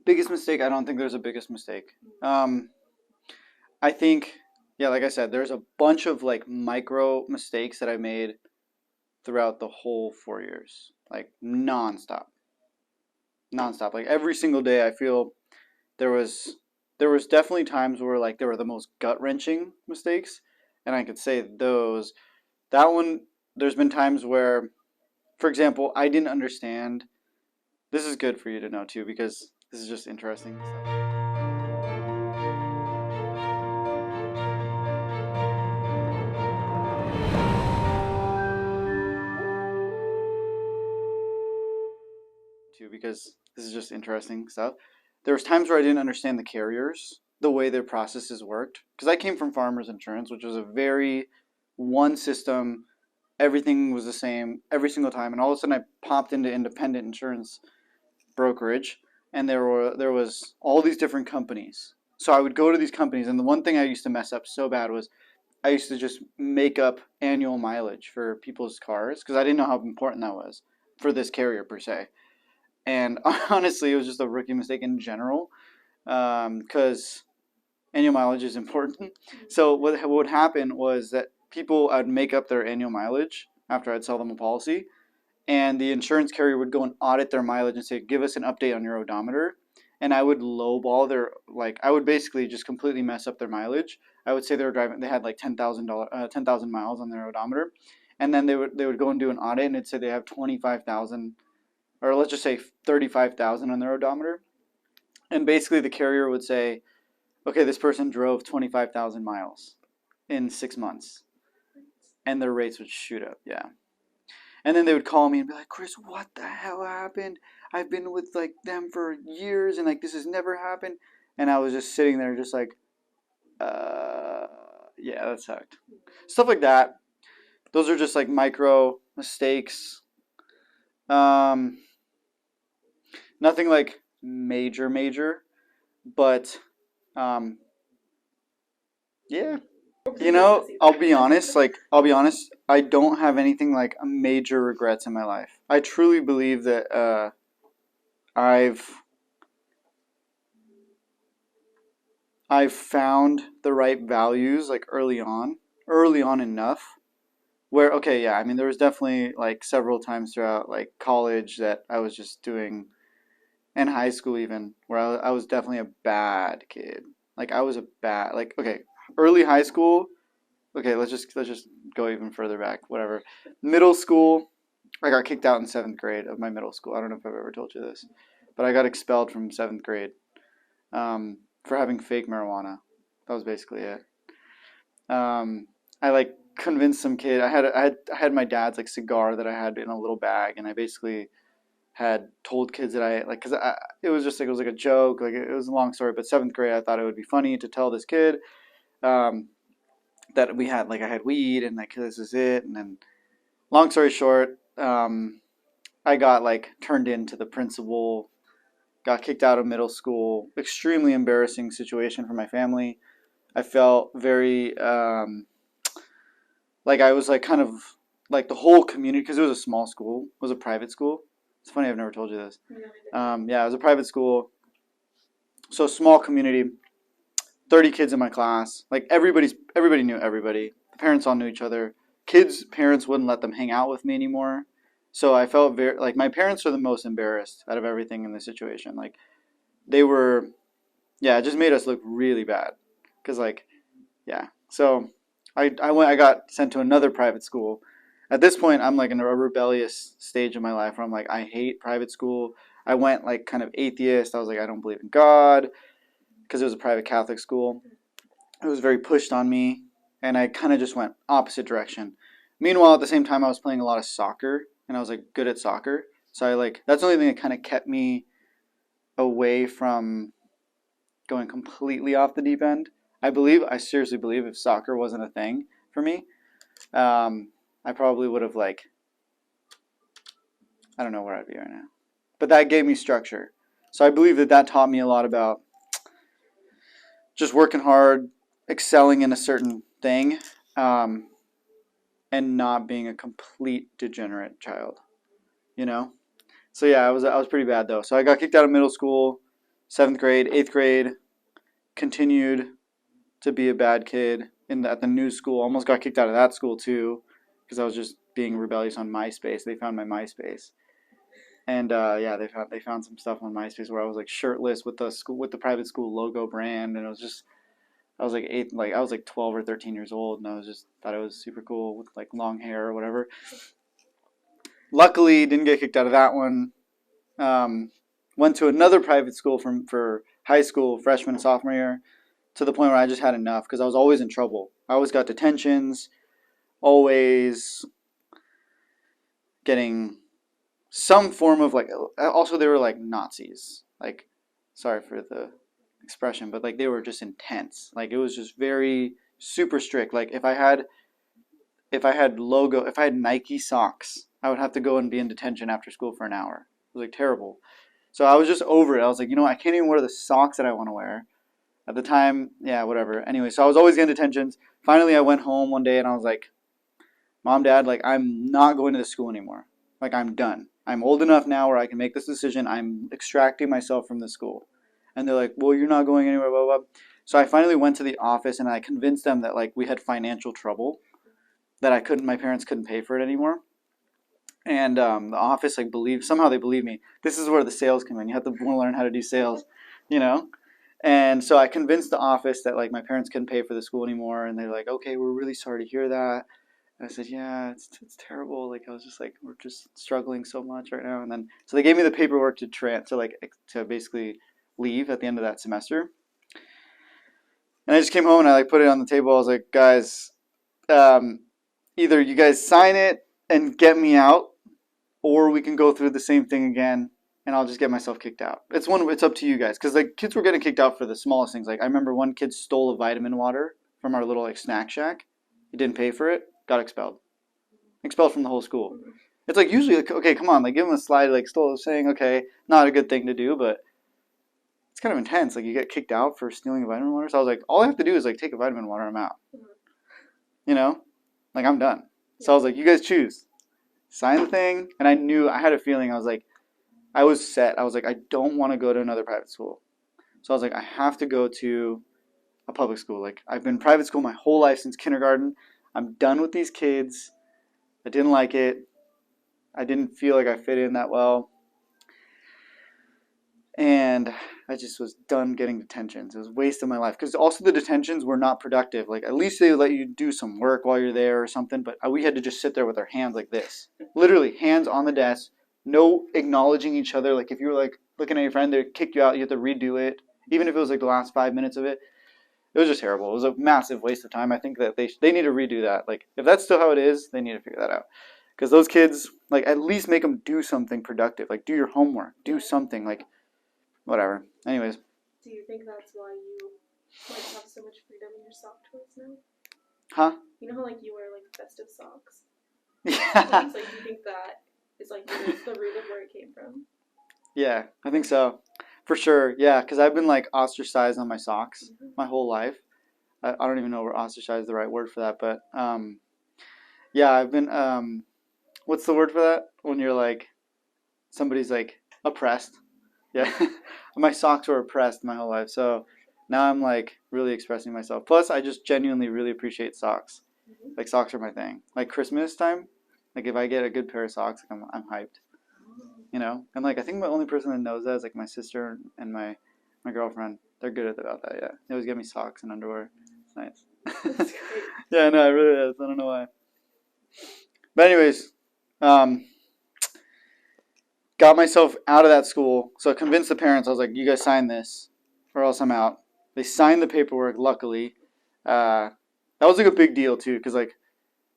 Biggest mistake? I don't think there's a biggest mistake. Um, I think, yeah, like I said, there's a bunch of like micro mistakes that I made throughout the whole 4 years, like nonstop, nonstop. Like every single day, I feel there was there was definitely times where like there were the most gut wrenching mistakes, and I could say those. That one, there's been times where, for example, I didn't understand. This is good for you to know too because this is just interesting stuff. Too because this is just interesting stuff. There was times where I didn't understand the carriers, the way their processes worked, because I came from Farmers Insurance, which was a very one system. Everything was the same every single time, and all of a sudden I popped into independent insurance brokerage, and there was all these different companies. So I would go to these companies, and the one thing I used to mess up so bad was I used to just make up annual mileage for people's cars because I didn't know how important that was for this carrier per se. And honestly, it was just a rookie mistake in general because annual mileage is important. So what would happen was that people I'd make up their annual mileage after I'd sell them a policy, and the insurance carrier would go and audit their mileage and say, "Give us an update on your odometer." And I would lowball their like I would basically just completely mess up their mileage. I would say they had like $10,000 10,000 miles on their odometer, and then they would go and do an audit and it'd say they have 25,000, or let's just say 35,000 on their odometer. And basically the carrier would say, okay, this person drove 25,000 miles in 6 months, and their rates would shoot up. Yeah. And then they would call me and be like, Chris, what the hell happened? I've been with like them for years and like this has never happened. And I was just sitting there just like, uh, yeah, that sucked. Stuff like that. Those are just like micro mistakes. Um, Nothing like major, major, but um, yeah. I'll be honest, I don't have anything like major regrets in my life. I truly believe that I've I've found the right values like early on enough where okay, yeah, I mean there was definitely like several times throughout like college that I was just doing and high school even where I was definitely a bad kid. Like I was a bad like okay, early high school. Okay, let's just go even further back. Whatever. Middle school, I got kicked out in seventh grade of my middle school. I don't know if I've ever told you this, but I got expelled from seventh grade for having fake marijuana. That was basically it. I like convinced some kid. I had my dad's like cigar that I had in a little bag, and I basically had told kids that I like because it was just like it was like a joke. Like it was a long story, but seventh grade, I thought it would be funny to tell this kid um, that we had like I had weed and like this is it. And then long story short, I got like turned into the principal. Got kicked out of middle school. Extremely embarrassing situation for my family. I felt very like I was like kind of like the whole community because it was a small school, it was a private school. It's funny I've never told you this. Yeah, it was a private school, so small community, 30 kids in my class. Like everybody knew everybody. The parents all knew each other. Kids' parents wouldn't let them hang out with me anymore. So I felt very like my parents were the most embarrassed out of everything in this situation. Like they were, yeah, it just made us look really bad. Cause like, yeah. So I got sent to another private school. At this point, I'm like in a rebellious stage of my life where I'm like, I hate private school. I went like kind of atheist. I was like, I don't believe in God because it was a private Catholic school. It was very pushed on me, and I kind of just went opposite direction. Meanwhile, at the same time, I was playing a lot of soccer, and I was like good at soccer. So I like that's the only thing that kind of kept me away from going completely off the deep end. I seriously believe if soccer wasn't a thing for me, I probably would have like, I don't know where I'd be right now. But that gave me structure. So I believe that that taught me a lot about just working hard, excelling in a certain thing, um, and not being a complete degenerate child. You know. So yeah, I was pretty bad though. So I got kicked out of middle school. 7th grade, 8th grade, continued to be a bad kid at the new school. Almost got kicked out of that school too because I was just being rebellious on MySpace. They found my MySpace. And yeah, they found some stuff on MySpace where I was like shirtless with the private school logo brand, and it was just I was like I was like 12 or 13 years old, and I was just thought it was super cool with like long hair or whatever. Luckily, didn't get kicked out of that one. Um, Went to another private school for high school, freshman and sophomore year, to the point where I just had enough because I was always in trouble. I always got detentions, always getting some form of like. Also, they were like Nazis. Like, sorry for the expression, but like they were just intense. Like it was just very super strict. Like if I had Nike socks, I would have to go and be in detention after school for an hour. It was like terrible. So I was just over it. I was like, I can't even wear the socks that I want to wear. At the time, yeah, whatever. Anyway, so I was always getting detentions. Finally, I went home one day and I was like, Mom, Dad, like I'm not going to this school anymore. Like I'm done. I'm old enough now where I can make this decision. I'm extracting myself from the school. And they're like, well, you're not going anywhere, blah, blah, blah. So I finally went to the office and I convinced them that like we had financial trouble, that my parents couldn't pay for it anymore. And the office like somehow they believe me. This is where the sales come in. You have to want to learn how to do sales, you know? And so I convinced the office that like my parents couldn't pay for the school anymore. And they're like, okay, we're really sorry to hear that. And I said, yeah, it's terrible. Like I was just like, we're just struggling so much right now. And then so they gave me the paperwork to basically leave at the end of that semester. And I just came home and I like put it on the table. I was like, guys, either you guys sign it and get me out, or we can go through the same thing again and I'll just get myself kicked out. It's up to you guys, because like kids were getting kicked out for the smallest things. Like I remember one kid stole a vitamin water from our little like snack shack. He didn't pay for it, got expelled from the whole school. It's like usually like, okay, come on, like give him a slide, like stole saying okay, not a good thing to do, but it's kind of intense. Like you get kicked out for stealing a vitamin water. So I was like, all I have to do is like take a vitamin water, I'm out. You know, like I'm done. So I was like, you guys choose, sign the thing, and I had a feeling. I was set. I was like, I don't want to go to another private school. So I was like, I have to go to a public school. Like I've been in private school my whole life since kindergarten. I'm done with these kids. I didn't like it. I didn't feel like I fit in that well. And I just was done getting detentions. It was a waste of my life. Because also the detentions were not productive. Like at least they let you do some work while you're there or something. But we had to just sit there with our hands like this. Literally, hands on the desk. No acknowledging each other. Like if you were like looking at your friend, they'd kick you out. You have to redo it. Even if it was like the last 5 minutes of it. It was just terrible. It was a massive waste of time. I think that they need to redo that. Like if that's still how it is, they need to figure that out. Because those kids, like at least make them do something productive. Like do your homework. Do something. Like whatever. Anyways. Do you think that's why you like have so much freedom in your sock choice now? Huh? You know how like you wear like festive socks? Yeah. So you think that is like the root of where it came from? Yeah, I think so. For sure. Yeah, because I've been like ostracized on my socks my whole life. I don't even know where ostracized is the right word for that, but yeah, I've been what's the word for that? When you're like somebody's like oppressed. Yeah. My socks were oppressed my whole life. So now I'm like really expressing myself. Plus I just genuinely really appreciate socks. Like socks are my thing. Like Christmas time, like if I get a good pair of socks, like I'm hyped. You know? And like I think the only person that knows that is like my sister and my girlfriend. They're good about that, yeah. They always get me socks and underwear. It's nice. That's great. Yeah, no, it really is. I don't know why. But anyways, got myself out of that school. So I convinced the parents. I was like, you guys sign this or else I'm out. They signed the paperwork, luckily. That was like a big deal too, because like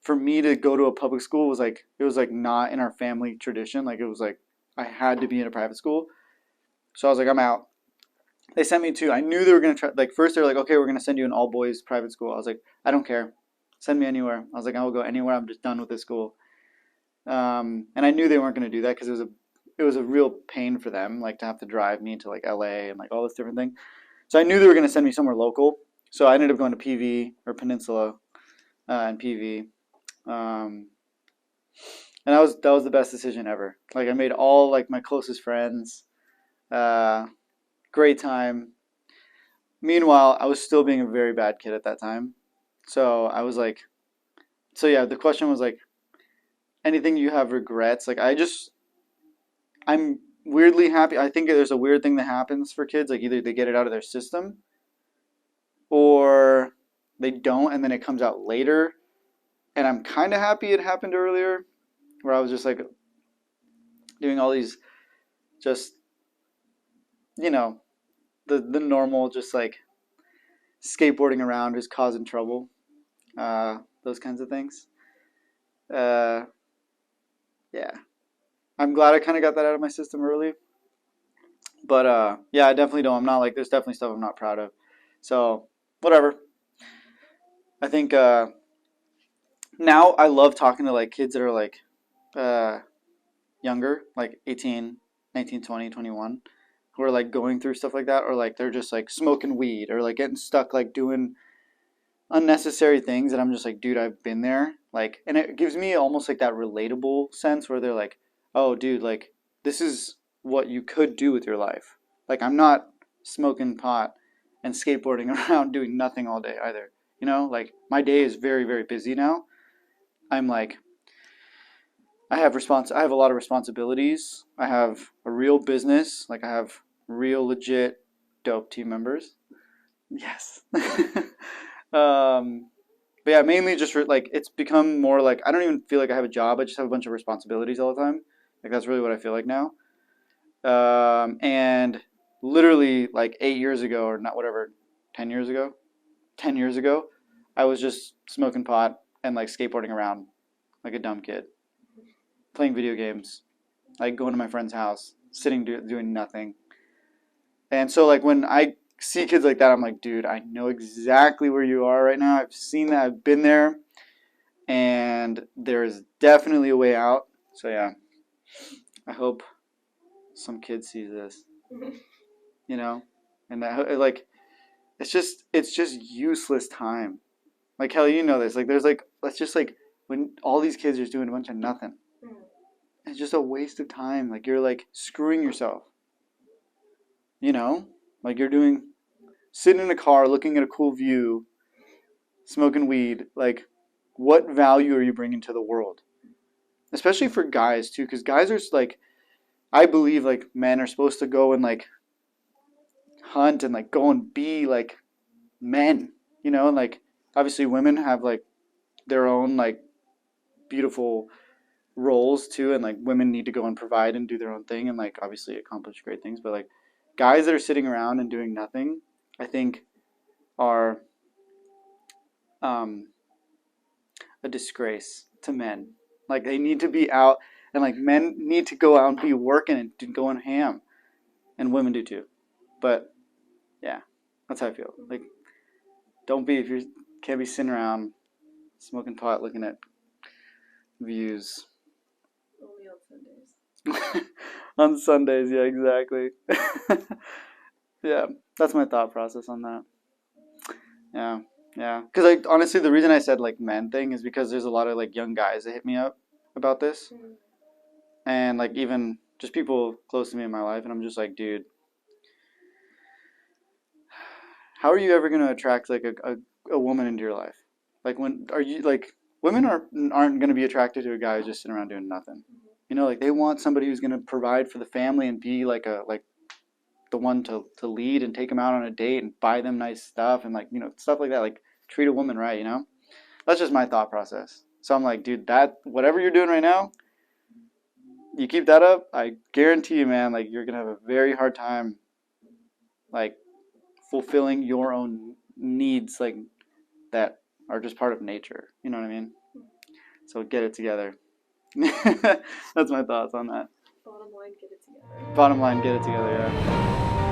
for me to go to a public school was like, it was like not in our family tradition. Like it was like I had to be in a private school. So I was like, I'm out. They sent me to, I knew they were going to try, like first they were like, okay, we're going to send you an all boys private school. I was like, I don't care. Send me anywhere. I was like, I will go anywhere. I'm just done with this school. And I knew they weren't going to do that because it was a real pain for them, like to have to drive me to like LA and like all this different thing. So I knew they were going to send me somewhere local. So I ended up going to PV or Peninsula and PV. And that was the best decision ever. Like I made all like my closest friends. Great time. Meanwhile, I was still being a very bad kid at that time. So I was like, so yeah, the question was like, anything you have regrets? Like, I'm weirdly happy. I think there's a weird thing that happens for kids. Like, either they get it out of their system or they don't, and then it comes out later. And I'm kind of happy it happened earlier, where I was just like doing all these, just, you know, the normal, just like skateboarding around, just causing trouble, those kinds of things. Uh, yeah, I'm glad I kind of got that out of my system early. But yeah, I definitely don't. I'm not like, there's definitely stuff I'm not proud of. So whatever. I think now I love talking to like kids that are like uh, younger, like 18, 19, 20, 21, who are like going through stuff like that, or like they're just like smoking weed or like getting stuck like doing unnecessary things. And I'm just like, dude, I've been there. Like, and it gives me almost like that relatable sense where they're like, oh, dude, like this is what you could do with your life. Like, I'm not smoking pot and skateboarding around doing nothing all day either. You know, like my day is very, very busy now. I'm like, I have a lot of responsibilities. I have a real business. Like, I have real legit dope team members. Yes. um, but yeah, mainly just like it's become more like I don't even feel like I have a job. I just have a bunch of responsibilities all the time. Like, that's really what I feel like now. And literally like 8 years ago, or not, whatever, 10 years ago, 10 years ago, I was just smoking pot and like skateboarding around like a dumb kid, playing video games, like going to my friend's house, sitting doing nothing. And so like when I see kids like that, I'm like, dude, I know exactly where you are right now. I've seen that. I've been there, and there is definitely a way out. So yeah, I hope some kid sees this, you know, and that like it's just useless time. Like, hell, you know this. Like, there's like, let's just like when all these kids are just doing a bunch of nothing. It's just a waste of time. Like, you're like screwing yourself. You know, like you're doing sitting in a car looking at a cool view, smoking weed. Like, what value are you bringing to the world? Especially for guys too, because guys are like, I believe like men are supposed to go and like hunt and like go and be like men. You know, and like obviously women have like their own like beautiful roles too, and like women need to go and provide and do their own thing and like obviously accomplish great things, but like guys that are sitting around and doing nothing, I think are um a disgrace to men. Like, they need to be out, and like men need to go out and be working and going ham, and women do too. But yeah, that's how I feel. Like, don't be, if you can't be sitting around smoking pot looking at views. Only on Sundays. On Sundays, yeah, exactly. Yeah, that's my thought process on that. Yeah, yeah. Because like honestly, the reason I said like men thing is because there's a lot of like young guys that hit me up about this, and like even just people close to me in my life, and I'm just like, dude, how are you ever gonna attract like a woman into your life? Like, when are you like women aren't gonna be attracted to a guy who's just sitting around doing nothing. You know, like they want somebody who's gonna provide for the family and be like a like the one to lead and take them out on a date and buy them nice stuff and like, you know, stuff like that. Like, treat a woman right, you know? That's just my thought process. So I'm like, dude, that whatever you're doing right now, you keep that up, I guarantee you, man, like you're gonna have a very hard time like fulfilling your own needs, like that are just part of nature. You know what I mean? So get it together. That's my thoughts on that. Bottom line, get it together. Bottom line, get it together, yeah.